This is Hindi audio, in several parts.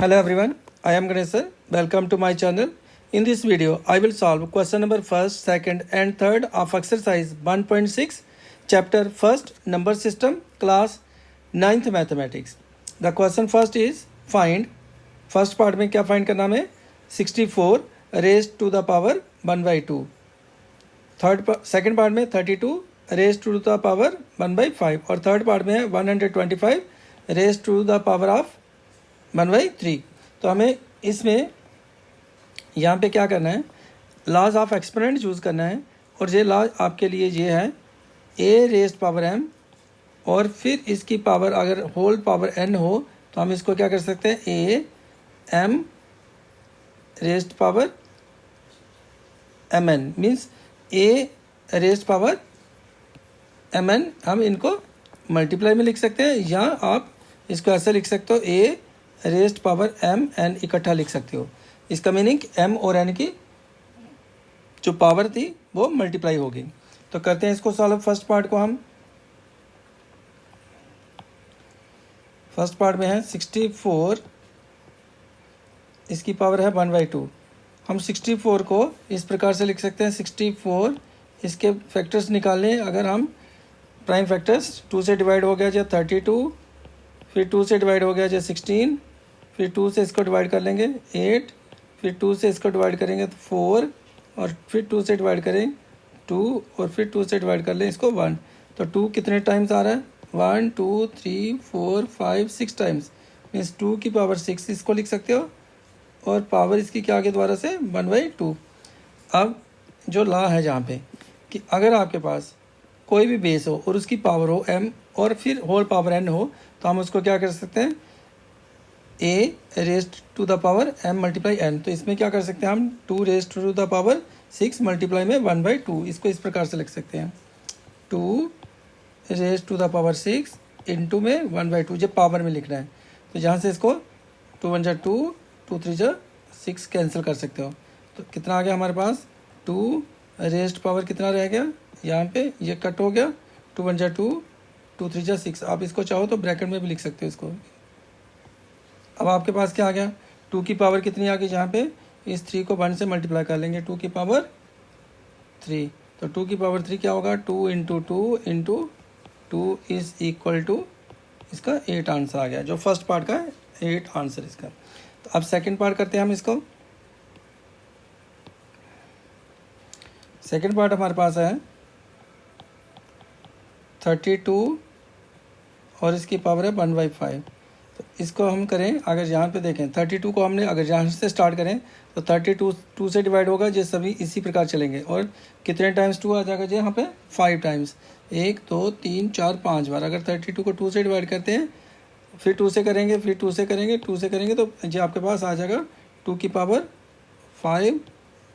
Hello everyone, I am Ganesh sir. Welcome to my channel. In this video, I will solve question number 1st, 2nd and 3rd of exercise 1.6, chapter 1st, number system, class 9th mathematics. The question first is find. First part में क्या find करना है? 64 raised to the power 1/2. Second part में 32 raised to the power 1/5 और third part में 125 raised to the power of 1/3. तो हमें इसमें यहाँ पे क्या करना है, लॉज ऑफ एक्सपोनेंट चूज़ करना है और ये लॉज आपके लिए ये है ए रेस्ट पावर एम और फिर इसकी पावर अगर होल पावर एन हो तो हम इसको क्या कर सकते हैं, a m raised power m n means a raised power m n हम इनको मल्टीप्लाई में लिख सकते हैं या आप इसको ऐसे लिख सकते हो ए रेस्ट पावर एम एन इकट्ठा लिख सकते हो. इसका मीनिंग एम और एन की जो पावर थी वो मल्टीप्लाई होगी. तो करते हैं इसको सॉल्व. फर्स्ट पार्ट को हम फर्स्ट पार्ट में है 64, इसकी पावर है 1/2. हम 64 को इस प्रकार से लिख सकते हैं 64 इसके फैक्टर्स निकालने. अगर हम प्राइम फैक्टर्स 2 से डिवाइड हो गया जो 32, फिर 2 से डिवाइड हो गया जो 16, फिर 2 से इसको डिवाइड कर लेंगे 8, फिर 2 से इसको डिवाइड करेंगे तो 4 और फिर 2 से डिवाइड करें 2 और फिर 2 से डिवाइड कर लें इसको 1. तो 2 कितने टाइम्स आ रहा है, 1 2 3 4 5 6 टाइम्स मीन्स 2 की पावर 6 इसको लिख सकते हो और पावर इसकी क्या आगे दोबारा से 1/2. अब जो लॉ है जहाँ पे कि अगर आपके पास कोई भी बेस हो और उसकी पावर हो m और फिर होल पावर n हो तो हम उसको क्या कर सकते हैं, a raised to the power m multiply n. तो इसमें क्या कर सकते हैं हम 2 raised to the power 6 multiply में 1/2. इसको इस प्रकार से लिख सकते हैं 2 raised to the power 6 into में 1/2. जब पावर में लिखना है तो जहाँ से इसको 2 1 2 2 3 6 कैंसिल कर सकते हो. तो कितना आ गया हमारे पास, 2 रेस्ट पावर कितना रह गया यहाँ पे, ये कट हो गया 2 1 2 2 3 6. आप इसको चाहो तो ब्रैकेट में भी लिख सकते हो इसको. अब आपके पास क्या आ गया, 2 की पावर कितनी आ गई, जहाँ पे इस 3 को 1 से मल्टीप्लाई कर लेंगे 2 की पावर 3. तो 2 की पावर 3 क्या होगा, 2 into 2 into 2 is equal to इसका 8 आंसर आ गया. जो फर्स्ट पार्ट का है 8 आंसर इसका. तो अब सेकंड पार्ट करते हैं हम इसको. सेकंड पार्ट हमारे पास है 32 और इसकी पावर है 1/5. तो इसको हम करें, अगर यहाँ पे देखें 32 को हमने अगर यहाँ से स्टार्ट करें तो 32 2 से डिवाइड होगा, ये सभी इसी प्रकार चलेंगे. और कितने टाइम्स 2 आ जाएगा जी यहाँ पे, 5 टाइम्स, 1 2 3 4 5 बार. अगर 32 को 2 से डिवाइड करते हैं फिर 2 से करेंगे, फिर 2 से करेंगे, 2 से करेंगे तो ये आपके पास आ जाएगा 2 की पावर 5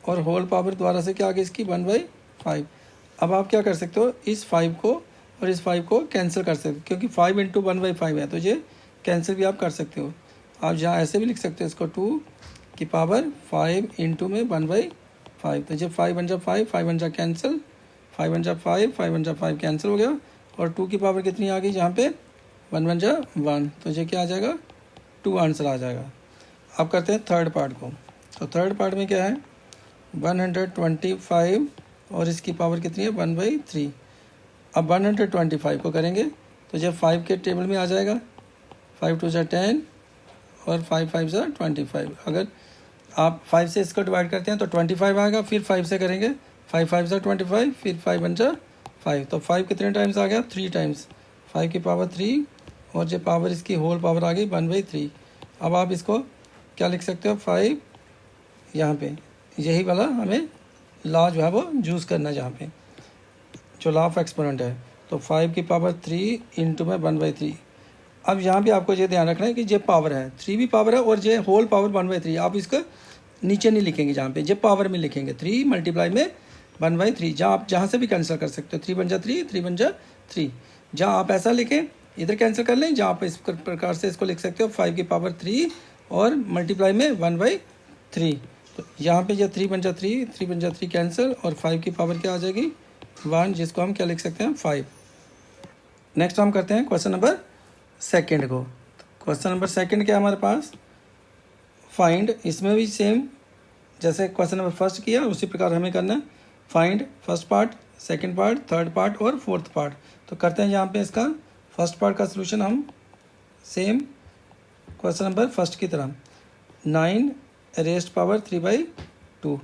और होल पावर द्वारा से क्या आ गई इसकी 1/5. अब आप क्या कर सकते हो, इस 5 को और इस 5 को कैंसिल कर सकते हो क्योंकि 5 इंटू 1/5 है तो ये कैंसिल भी आप कर सकते हो. आप जहाँ ऐसे भी लिख सकते हो इसको 2 की पावर 5 इंटू में 1/5. तो ये 5 1 5 5 1 कैंसिल, 5 1 5 5 1 5 कैंसिल हो गया और 2 की पावर कितनी आ गई यहाँ पे 1 1 1. तो ये क्या आ जाएगा, 2 आंसर आ जाएगा. अब करते हैं थर्ड पार्ट को. तो थर्ड पार्ट में क्या है 125 और इसकी पावर कितनी है 1/3. अब 125 को करेंगे तो जब 5 के टेबल में आ जाएगा 5 2 10 और 5 5 25. अगर आप 5 से इसको डिवाइड करते हैं तो 25 आएगा, फिर 5 से करेंगे 5 5 25, फिर 5 1 5. तो 5 कितने टाइम्स आ गया, 3 टाइम्स, 5 की पावर 3 और जो पावर इसकी होल पावर आ गई 1/3. अब आप इसको क्या लिख सकते हो, 5 यहाँ पे यही वाला हमें लॉ जो है वो यूज़ करना है जहाँ पे जो लॉ ऑफ एक्सपोनेंट है. तो 5 की पावर 3 इंटू में 1/3. अब यहाँ भी आपको ये ध्यान रखना है कि ये पावर है, 3 भी पावर है और ये होल पावर 1/3. आप इसको नीचे नहीं लिखेंगे, जहाँ पे ये पावर में लिखेंगे 3 मल्टीप्लाई में 1/3. जहाँ आप जहाँ से भी कैंसिल कर सकते हो, 3 1 3 3 1 3. जहाँ आप ऐसा लिखें इधर कैंसिल कर लें, जहाँ आप इस प्रकार से इसको लिख सकते हो 5 की पावर 3 और मल्टीप्लाई में 1/3. तो यहाँ पे ये 3 1 3 3 1 3 कैंसिल और 5 की पावर क्या आ जाएगी 1, जिसको हम क्या लिख सकते हैं 5. नेक्स्ट हम करते हैं क्वेश्चन नंबर सेकंड को. क्वेश्चन नंबर सेकंड क्या है हमारे पास, फाइंड, इसमें भी सेम जैसे क्वेश्चन नंबर फर्स्ट किया उसी प्रकार हमें करना है। Find first part, second part, third part और फोर्थ पार्ट। तो करते हैं यहाँ पे इसका फर्स्ट पार्ट का सलूशन हम सेम क्वेश्चन नंबर फर्स्ट की तरह 9 रेस्ट पावर 3/2।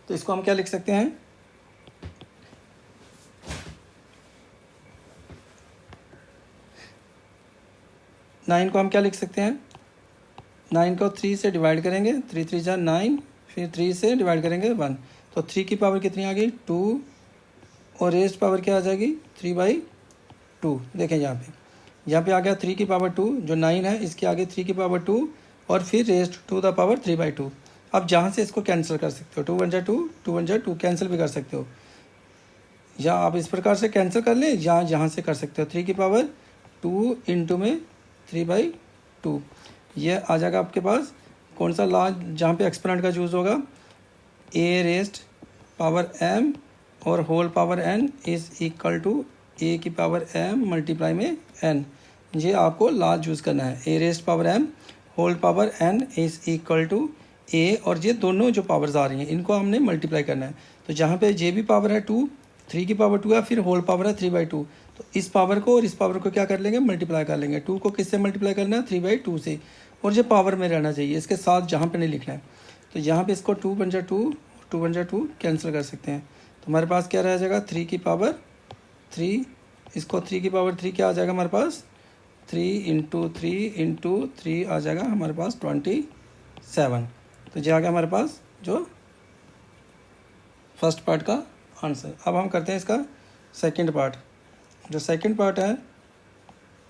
तो इसको हम क्या लिख सकते हैं, 9 को हम क्या लिख सकते हैं, 9 को 3 से डिवाइड करेंगे, 3 3 जा 9, फिर 3 से डिवाइड करेंगे 1, तो 3 की पावर कितनी आ गई 2, और रेस्ट पावर क्या आ जाएगी 3/2। देखें यहाँ पे आ गया 3 की पावर 2, जो 9 है इसके आगे 3 की पावर 2 और फिर रेस्ट टू द पावर 3/2। अब जहाँ से इसको कैंसिल कर सकते हो, 2 1 जा 2, 2 1 जा 2 कैंसिल भी कर सकते हो, या आप इस प्रकार से कैंसिल कर लें, या यहाँ से कर सकते हो 3 की पावर 2 इंटू में 3/2। ये आ जाएगा आपके पास कौन सा लॉ जहाँ पे एक्सपोनेंट का यूज़ होगा, ए रेस्ट पावर m और whole power n is equal to A की पावर m मल्टीप्लाई में n। ये आपको लॉ यूज़ करना है, A raised power m whole power n is equal to A, और ये दोनों जो पावर्स आ रही हैं इनको हमने मल्टीप्लाई करना है। तो जहाँ पे जे भी पावर है 2, 3 की पावर 2 है, फिर होल पावर है 3/2, तो इस पावर को और इस पावर को क्या कर लेंगे, मल्टीप्लाई कर लेंगे। 2 को किससे मल्टीप्लाई करना है, 3/2 से, और ये पावर में रहना चाहिए, इसके साथ जहाँ पे नहीं लिखना है। तो यहाँ पे इसको 2 1 जा 2, 2 1 जा 2 कैंसिल कर सकते हैं। तो हमारे पास क्या रह जाएगा 3 की पावर 3, इसको 3 की पावर 3 क्या आ जाएगा हमारे पास 3 इंटू 3 आ जाएगा हमारे पास 27। तो ये आ गया हमारे पास जो फर्स्ट पार्ट का आंसर। अब हम करते हैं इसका सेकंड पार्ट। जो सेकंड पार्ट है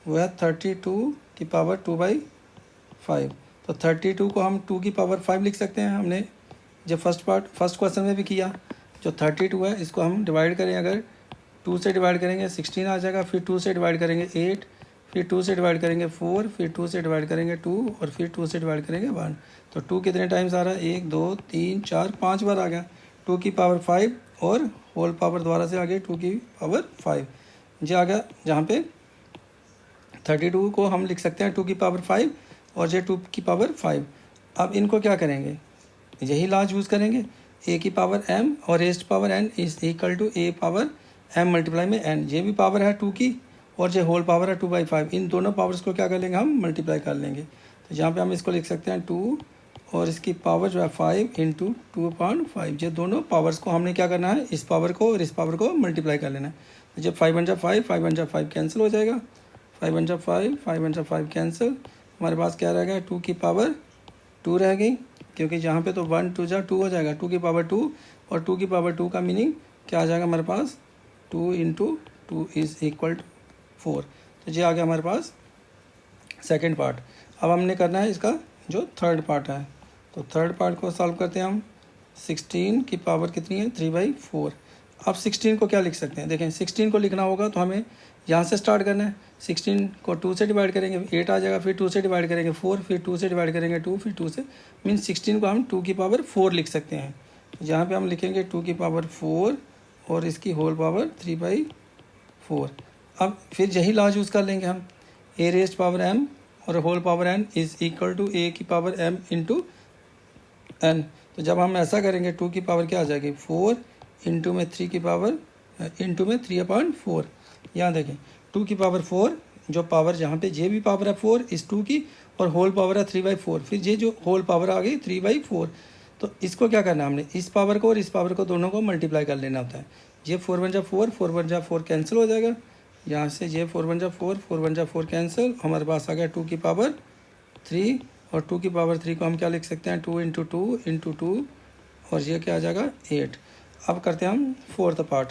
वो है 32 की पावर 2/5। तो 32 को हम 2 की पावर 5 लिख सकते हैं, हमने जो फर्स्ट क्वेश्चन में भी किया। जो 32 है इसको हम डिवाइड करें, अगर 2 से डिवाइड करेंगे 16 आ जाएगा, फिर 2 से डिवाइड करेंगे 8, फिर 2 से डिवाइड करेंगे 4, फिर 2 से डिवाइड करेंगे 2, और फिर 2 से डिवाइड करेंगे 1। तो 2 कितने टाइम्स आ रहा है, 1 2 3 4 5 बार आ गया। 2 की पावर 5 और होल पावर द्वारा से आ गई 2 की पावर 5, ये आ गया। जहाँ पे 32 को हम लिख सकते हैं 2 की पावर 5 और ये 2 की पावर 5। अब इनको क्या करेंगे, यही लॉ यूज़ करेंगे, ए की पावर m और raised power n is equal to a power m multiply में n। ये भी पावर है 2 की और ये होल पावर है 2/5। इन दोनों पावर्स को क्या कर लेंगे, हम मल्टीप्लाई कर लेंगे। तो यहाँ पे हम इसको लिख सकते हैं 2 और इसकी पावर जो है 5 इंटू 2/5। ये दोनों पावर्स को हमने क्या करना है, इस पावर को और इस पावर को मल्टीप्लाई कर लेना है। तो जब 5 1 जा 5, 5 1 जा 5 कैंसिल हो जाएगा, 5 1 जा 5, 5 1 जा 5 कैंसिल। हमारे पास क्या रह गया, 2 की पावर 2 रह गई, क्योंकि यहाँ पे तो 1 2 जा 2 हो जाएगा, 2 की पावर 2, और 2 की पावर 2 का मीनिंग क्या आ जाएगा हमारे पास, 2 इंटू 2 इज़ इक्वल टू 4। तो ये आ गया हमारे पास सेकंड पार्ट। अब हमने करना है इसका जो थर्ड पार्ट है। तो थर्ड पार्ट को सॉल्व करते हैं हम। 16 की पावर कितनी है, 3/4। अब 16 को क्या लिख सकते हैं, देखें 16 को लिखना होगा तो हमें यहाँ से स्टार्ट करना है। 16 को 2 से डिवाइड करेंगे 8 आ जाएगा, फिर 2 से डिवाइड करेंगे 4, फिर 2 से डिवाइड करेंगे 2, फिर 2 से, मीन्स 16 को हम 2 की पावर 4 लिख सकते हैं। यहाँ पे हम लिखेंगे 2 की पावर 4 और इसकी होल पावर 3/4। अब फिर यही लॉ यूज़ कर लेंगे हम, ए रेस्ट पावर m और whole power n is equal to A की पावर m इंटू n। तो जब हम ऐसा करेंगे 2 की पावर क्या आ जाएगी 4 इंटू में 3 की पावर इंटू में 3/4। यहाँ देखें 2 की पावर 4, जो पावर जहाँ पे जे भी पावर है 4 इस 2 की, और होल पावर है 3/4, फिर ये जो होल पावर आ गई 3/4। तो इसको क्या करना है हमने, इस पावर को और इस पावर को दोनों को मल्टीप्लाई कर लेना होता है। ये 4 1 जा 4, 4 1 जा 4 कैंसिल हो जाएगा, यहाँ से ये 4 1 जा 4, 4 1 जा 4 कैंसिल। हमारे पास आ गया 2 की पावर 3, और 2 की पावर 3 को हम क्या लिख सकते हैं, 2 इंटू 2 इंटू 2, और ये क्या आ जाएगा 8। अब करते हैं हम फोर्थ पार्ट।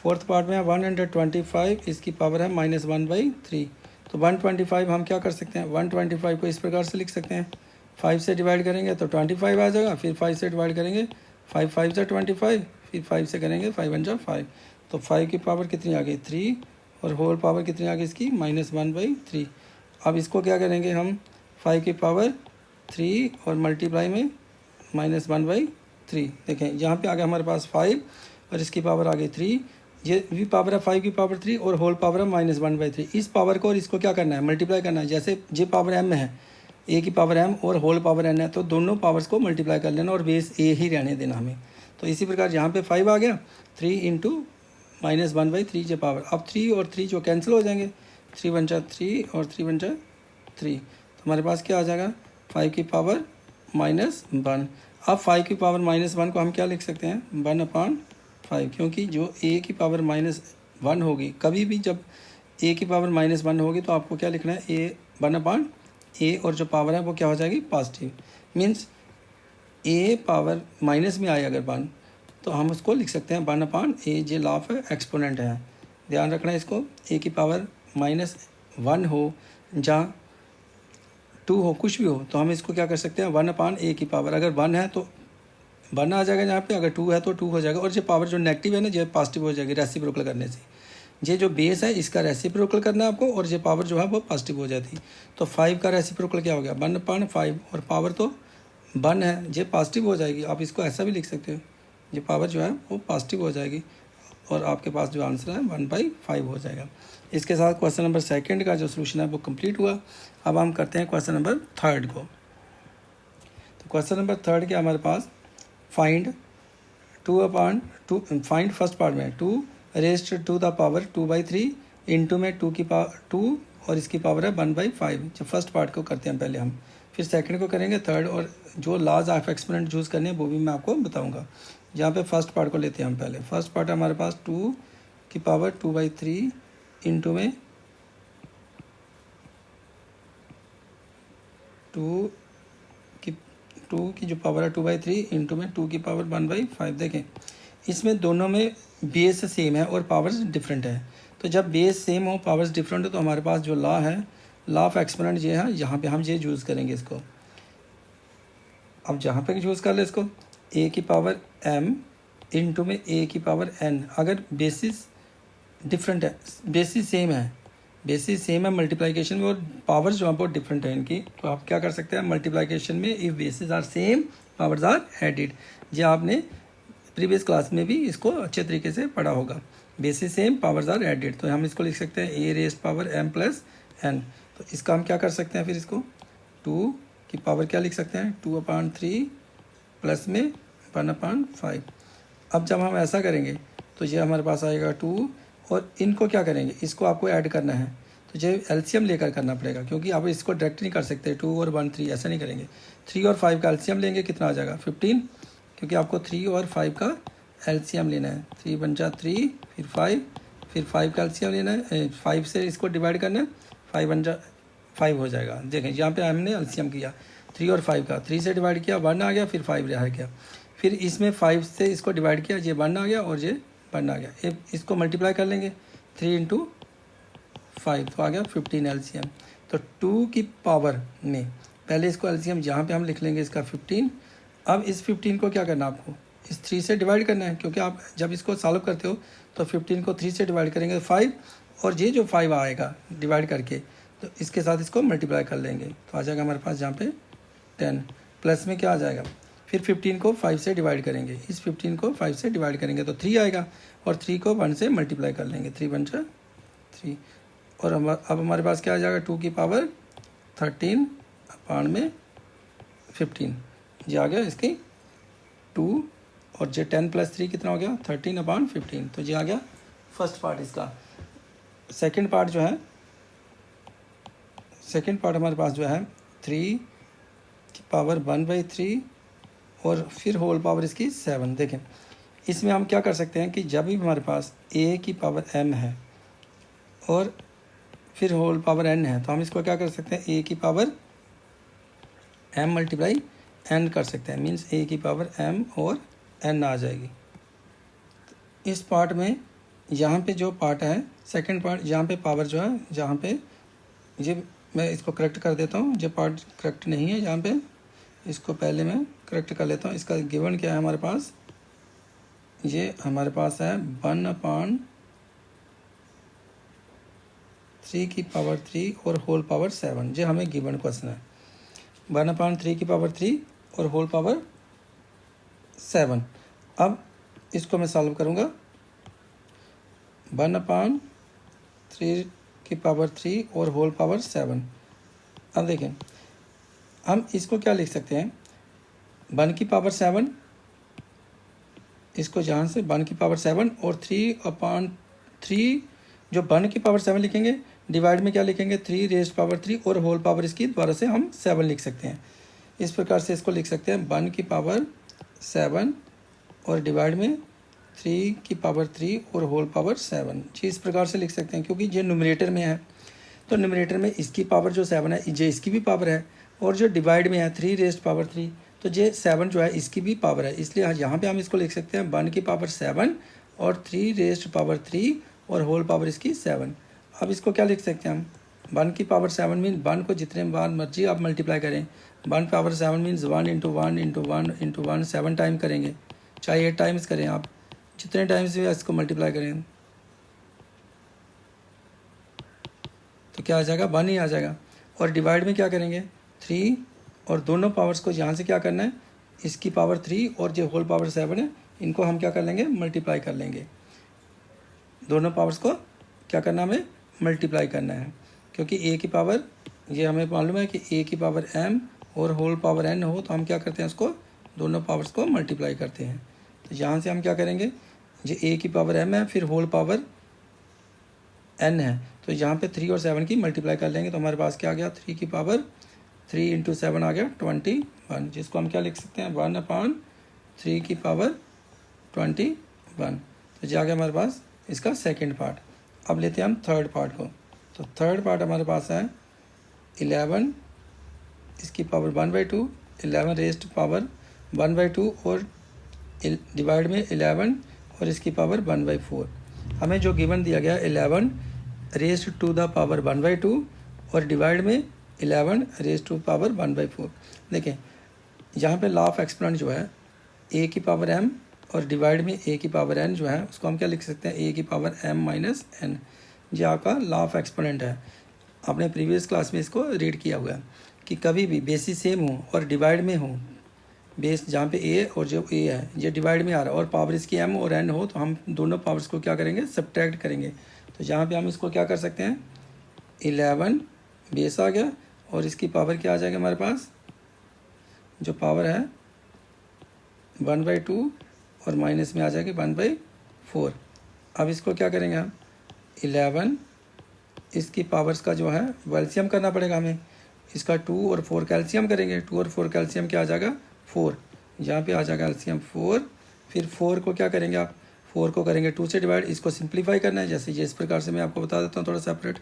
फोर्थ पार्ट में 125, इसकी पावर है -1/3। तो 125 हम क्या कर सकते हैं, 125 को इस प्रकार से लिख सकते हैं, 5 से डिवाइड करेंगे तो 25 आ जाएगा, फिर 5 से डिवाइड करेंगे 5 5 से 25, फिर 5 से करेंगे 5 1 जा 5। तो 5 की पावर कितनी आ गई 3, और होल पावर कितनी आ गई इसकी -1/3। अब इसको क्या करेंगे हम, 5 की पावर 3 और मल्टीप्लाई में -1/3। देखें यहाँ पे आ गया हमारे पास 5 और इसकी पावर आ गई 3, ये भी पावर है 5 की पावर 3 और होल पावर है -1/3। इस पावर को और इसको क्या करना है, मल्टीप्लाई करना है। जैसे ये पावर m में है ए की पावर m और होल पावर n है, तो दोनों पावर्स को मल्टीप्लाई कर लेना और बेस a ही रहने देना हमें। तो इसी प्रकार यहाँ पे 5 आ गया, 3 इंटू -1/3 जो पावर। अब 3 और 3 जो कैंसिल हो जाएंगे, 3 बन जा 3 और 3 बन जा 3, तो हमारे पास क्या आ जाएगा 5 की पावर -1। अब 5 की पावर -1 को हम क्या लिख सकते हैं 1/5, क्योंकि जो a की पावर -1 होगी, कभी भी जब a की पावर -1 होगी तो आपको क्या लिखना है a 1/a, और जो पावर है वो क्या हो जाएगी positive. Means a power minus में आए अगर 1 तो हम उसको लिख सकते हैं 1/a, J law of exponent है, ध्यान रखना है इसको। a की पावर -1 हो, जहाँ 2 हो, कुछ भी हो, तो हम इसको क्या कर सकते हैं 1/a की पावर, अगर 1 है तो 1 आ जाएगा यहाँ पे, अगर 2 है तो 2 हो जाएगा, और जो पावर जो नेगेटिव है ना जो पॉजिटिव हो जाएगी रेसिप्रोकल करने से। ये जो बेस है इसका रेसिप्रोकल करना है आपको, और ये पावर जो है वो पॉजिटिव हो जाती। तो 5 का रेसिप्रोकल क्या हो गया 1/5, और पावर तो 1 है, ये पॉजिटिव हो जाएगी। आप इसको ऐसा भी लिख सकते हो, ये पावर जो है वो पॉजिटिव हो जाएगी, और आपके पास जो आंसर है 1/5 हो जाएगा। इसके साथ क्वेश्चन नंबर 2 का जो सोल्यूशन है वो कंप्लीट हुआ। अब हम करते हैं क्वेश्चन नंबर 3 को। तो क्वेश्चन नंबर 3 क्या हमारे पास, फाइंड 2/2, फाइंड फर्स्ट पार्ट में 2 raised to the power 2/3 into में 2 की पावर 2 और इसकी पावर है 1/5। जो फर्स्ट पार्ट को करते हैं पहले हम, फिर सेकंड को करेंगे, थर्ड, और जो लॉज ऑफ एक्सपोनेंट यूज़ करने हैं वो भी मैं आपको बताऊंगा। यहाँ पे फर्स्ट पार्ट को लेते हैं हम पहले। फर्स्ट पार्ट हमारे पास 2 की पावर 2/3 इंटू में 2 की जो पावर है 2/3 इंटू में 2 की पावर 1/5। देखें इसमें दोनों में बेस सेम है और पावर्स डिफरेंट है। तो जब बेस सेम हो पावर्स डिफरेंट हो तो हमारे पास जो लॉ है, लॉ ऑफ एक्सपोनेंट ये है, यहाँ पे हम ये यूज़ करेंगे इसको। अब जहाँ पे यूज़ कर ले इसको, a की पावर m इंटू में a की पावर n। अगर बेसिस डिफरेंट है, बेसिस सेम है, बेसिस सेम है मल्टीप्लिकेशन में, और पावर्स जो है बहुत डिफरेंट है इनकी, तो आप क्या कर सकते हैं मल्टीप्लिकेशन में if bases are same powers are added. ये आपने प्रीवियस क्लास में भी इसको अच्छे तरीके से पढ़ा होगा, bases same powers are added. तो हम इसको लिख सकते हैं a raised power m plus n। तो इसका हम क्या कर सकते हैं, फिर इसको 2 की पावर क्या लिख सकते हैं 2/3 प्लस में 1/5। अब जब हम ऐसा करेंगे तो ये हमारे पास आएगा 2, और इनको क्या करेंगे, इसको आपको ऐड करना है, तो ये एलसीएम लेकर करना पड़ेगा, क्योंकि आप इसको डायरेक्ट नहीं कर सकते 2 और 1 3 ऐसा नहीं करेंगे। 3 और 5 का एलसीएम लेंगे, कितना आ जाएगा 15, क्योंकि आपको 3 और 5 का एलसीएम लेना है। 3 बन जा 3, फिर 5, फिर 5 का एलसीएम लेना है, 5 से इसको डिवाइड करना है, 5 बन जा 5 हो जाएगा। देखें यहाँ पे हमने एलसीएम किया 3 और 5 का, 3 से डिवाइड किया 1 आ गया, फिर 5 रह गया, फिर इसमें 5 से इसको डिवाइड किया, ये 1 आ गया और ये 1 आ गया। इसको मल्टीप्लाई कर लेंगे 3 इंटू 5, तो आ गया 15 एलसीएम। तो 2 की पावर में पहले इसको एलसीएम यहाँ पे हम लिख लेंगे इसका 15। अब इस 15 को क्या करना है आपको, इस 3 से डिवाइड करना है, क्योंकि आप जब इसको सॉल्व करते हो तो 15 को 3 से डिवाइड करेंगे 5, और ये जो 5 आएगा डिवाइड करके तो इसके साथ इसको मल्टीप्लाई कर लेंगे, तो आ जाएगा हमारे पास यहाँ पे 10, प्लस में क्या आ जाएगा, फिर 15 को 5 से डिवाइड करेंगे, इस 15 को 5 से डिवाइड करेंगे तो 3 आएगा, और 3 को 1 से मल्टीप्लाई कर लेंगे, 3 बन जा 3, और अब हमारे पास क्या आ जाएगा 2 की पावर 13 अपान में 15, ये आ गया इसकी 2, और जो 10 प्लस 3 कितना हो गया 13/15। तो ये आ गया फर्स्ट पार्ट इसका। सेकंड पार्ट जो है, सेकंड पार्ट हमारे पास जो है 3 की पावर 1/3 और फिर होल पावर इसकी 7। देखें इसमें हम क्या कर सकते हैं कि जब भी हमारे पास a की पावर m है और फिर होल पावर n है, तो हम इसको क्या कर सकते हैं a की पावर m मल्टीप्लाई n कर सकते हैं, मीन्स a की पावर m और n आ जाएगी। इस पार्ट में यहाँ पे जो पार्ट है सेकंड पार्ट, यहाँ पे पावर जो है, जहाँ पे ये मैं इसको करेक्ट कर देता हूँ, जो पार्ट करेक्ट नहीं है यहाँ पे, इसको पहले मैं करेक्ट कर लेता हूँ। इसका गिवन क्या है हमारे पास, ये हमारे पास है 1/3 की पावर 3 और होल पावर 7, ये हमें गिवन क्वेश्चन है। 1/3 की पावर 3 और होल पावर 7। अब इसको मैं सॉल्व करूँगा, 1/3 की पावर 3 और होल पावर 7। अब देखें हम इसको क्या लिख सकते हैं, 1 की पावर 7, इसको जहाँ से 1 की पावर 7 और 3/3, जो 1 की पावर 7 लिखेंगे डिवाइड में क्या लिखेंगे 3 रेज़्ड पावर 3 और होल पावर इसकी दोबारा से हम 7 लिख सकते हैं। इस प्रकार से इसको लिख सकते हैं 1 की पावर 7 और डिवाइड में 3 की पावर 3 और होल पावर 7 जी, इस प्रकार से लिख सकते हैं। क्योंकि ये न्यूमरेटर में है तो न्यूमरेटर में इसकी पावर जो 7 है ये इसकी भी पावर है, और जो डिवाइड में है 3 रेज़्ड पावर 3 तो ये 7 जो है इसकी भी पावर है, इसलिए यहाँ पे हम इसको लिख सकते हैं 1 की पावर 7 और 3 रेज़्ड पावर 3 और होल पावर इसकी 7। अब इसको क्या लिख सकते हैं हम, 1 की पावर 7 मीन 1 को जितने बार मर्जी आप मल्टीप्लाई करें, 1 power 7 means 1 into 1 into 1 into 1 7 time करेंगे, चाहे 8 टाइम्स करें, आप जितने टाइम्स भी इसको मल्टीप्लाई करें तो क्या आ जाएगा 1 ही आ जाएगा। और डिवाइड में क्या करेंगे 3, और दोनों पावर्स को यहाँ से क्या करना है, इसकी पावर 3 और जो होल पावर 7 है इनको हम क्या कर लेंगे मल्टीप्लाई कर लेंगे। दोनों पावर्स को क्या करना हमें मल्टीप्लाई करना है, क्योंकि a की पावर ये हमें मालूम है कि a की पावर m और होल पावर n हो तो हम क्या करते हैं उसको दोनों पावर्स को मल्टीप्लाई करते हैं। तो यहाँ से हम क्या करेंगे, ये a की पावर m है फिर होल पावर n है, तो यहाँ पे 3 और 7 की मल्टीप्लाई कर लेंगे तो हमारे पास क्या आ गया 3 की पावर 3 इंटू 7 आ गया 21, जिसको हम क्या लिख सकते हैं 1/3 की पावर 21। तो ये आ गया हमारे पास इसका सेकंड पार्ट। अब लेते हैं हम थर्ड पार्ट को। तो थर्ड पार्ट हमारे पास है 11 इसकी पावर 1/2, 11 रेज़्ड पावर 1/2 और डिवाइड में 11 और इसकी पावर 1/4। हमें जो गिवन दिया गया 11 रेज़्ड टू द पावर 1/2 और डिवाइड में 11 रेज़्ड टू पावर 1/4। देखें यहाँ पे लॉ ऑफ एक्सपोनेंट जो है a की पावर m और डिवाइड में a की पावर n जो है उसको हम क्या लिख सकते हैं a की पावर m माइनस n। ये आपका लॉ ऑफ एक्सपोनेंट है, आपने प्रीवियस क्लास में इसको रीड किया हुआ है कि कभी भी बेसिस सेम हो और डिवाइड में हो, बेस जहाँ पे a और जो a है ये डिवाइड में आ रहा है और पावर इसकी m और n हो तो हम दोनों पावर्स को क्या करेंगे सब्ट्रैक्ट करेंगे। तो यहाँ पे हम इसको क्या कर सकते हैं 11 बेस आ गया और इसकी पावर क्या आ जाएगा हमारे पास, जो पावर है 1/2 और माइनस में आ जाएगी 1/4। अब इसको क्या करेंगे हम 11 इसकी पावर्स का जो है एलसीएम करना पड़ेगा हमें, इसका 2 और 4 का एलसीएम करेंगे, 2 और 4 का एलसीएम क्या आ जाएगा 4, यहाँ पे आ जाएगा एलसीएम 4। फिर 4 को क्या करेंगे आप 4 को करेंगे 2 से डिवाइड, इसको सिंप्लीफाई करना है, जैसे ये इस प्रकार से मैं आपको बता देता हूँ थोड़ा सेपरेट,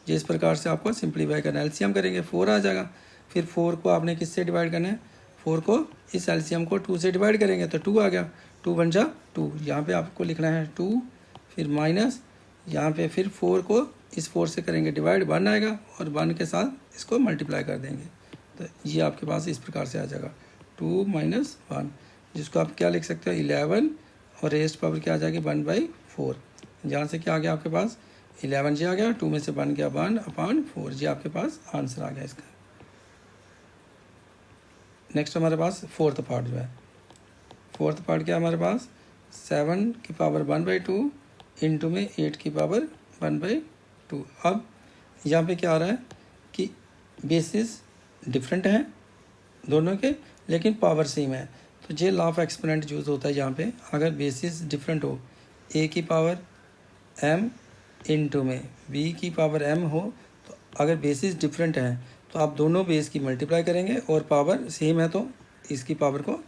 ये इस प्रकार से आपको सिंप्लीफाई करना है, एलसीएम करेंगे 4 आ जाएगा। फिर 4 को आपने किससे डिवाइड करना है, 4 को इस एलसीएम को 2 से डिवाइड करेंगे तो 2 आ गया, 2 बन जा 2, यहाँ पे आपको लिखना है 2, फिर माइनस यहाँ पे फिर 4 को इस 4 से करेंगे डिवाइड 1 आएगा और 1 के साथ इसको मल्टीप्लाई कर देंगे तो ये आपके पास इस प्रकार से आ जाएगा 2 माइनस 1, जिसको आप क्या लिख सकते हो 11 और रेस्ट पावर क्या आ जाएगी 1/4। जहाँ से क्या आ गया आपके पास 11 जी आ गया, 2 में से 1 गया 1/4 जी, आपके पास आंसर आ गया इसका। नेक्स्ट हमारे पास फोर्थ पार्ट जो है, फोर्थ पार्ट क्या है हमारे पास 7 की पावर 1/2 इंटू में 8 की पावर 1/2। अब यहाँ पे क्या आ रहा है कि बेसिस डिफरेंट हैं दोनों के लेकिन पावर सेम है, तो ये लॉ ऑफ एक्सपोनेंट यूज़ होता है यहाँ पे। अगर बेसिस डिफरेंट हो a की पावर m इंटू में b की पावर m हो, तो अगर बेसिस डिफरेंट है तो आप दोनों बेस की मल्टीप्लाई करेंगे और पावर सेम है तो इसकी पावर को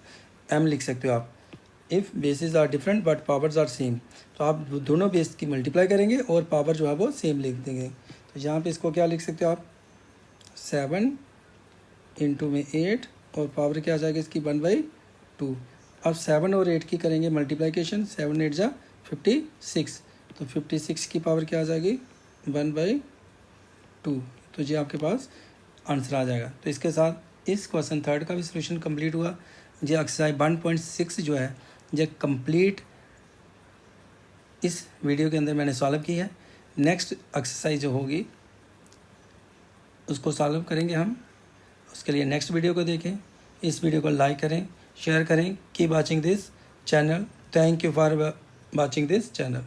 m लिख सकते हो आप। If bases are different but powers are same, तो आप दोनों बेस की मल्टीप्लाई करेंगे और पावर जो है वो सेम लिख देंगे। तो यहाँ पे इसको क्या लिख सकते हो आप 7 इंटू में 8 और पावर क्या आ जाएगी इसकी 1/2। अब 7 और 8 की करेंगे मल्टीप्लिकेशन, 7 8 जा 56, तो 56 की पावर क्या आ जाएगी 1/2। तो ये आपके पास आंसर आ जाएगा। तो इसके साथ इस क्वेश्चन थर्ड का भी सोल्यूशन कंप्लीट हुआ। ये एक्सरसाइज 1.6 जो है ये कंप्लीट इस वीडियो के अंदर मैंने सॉल्व की है। नेक्स्ट एक्सरसाइज जो होगी उसको सॉल्व करेंगे हम, उसके लिए नेक्स्ट वीडियो को देखें। इस वीडियो को लाइक करें, शेयर करें। Keep watching this channel. Thank you for watching this channel.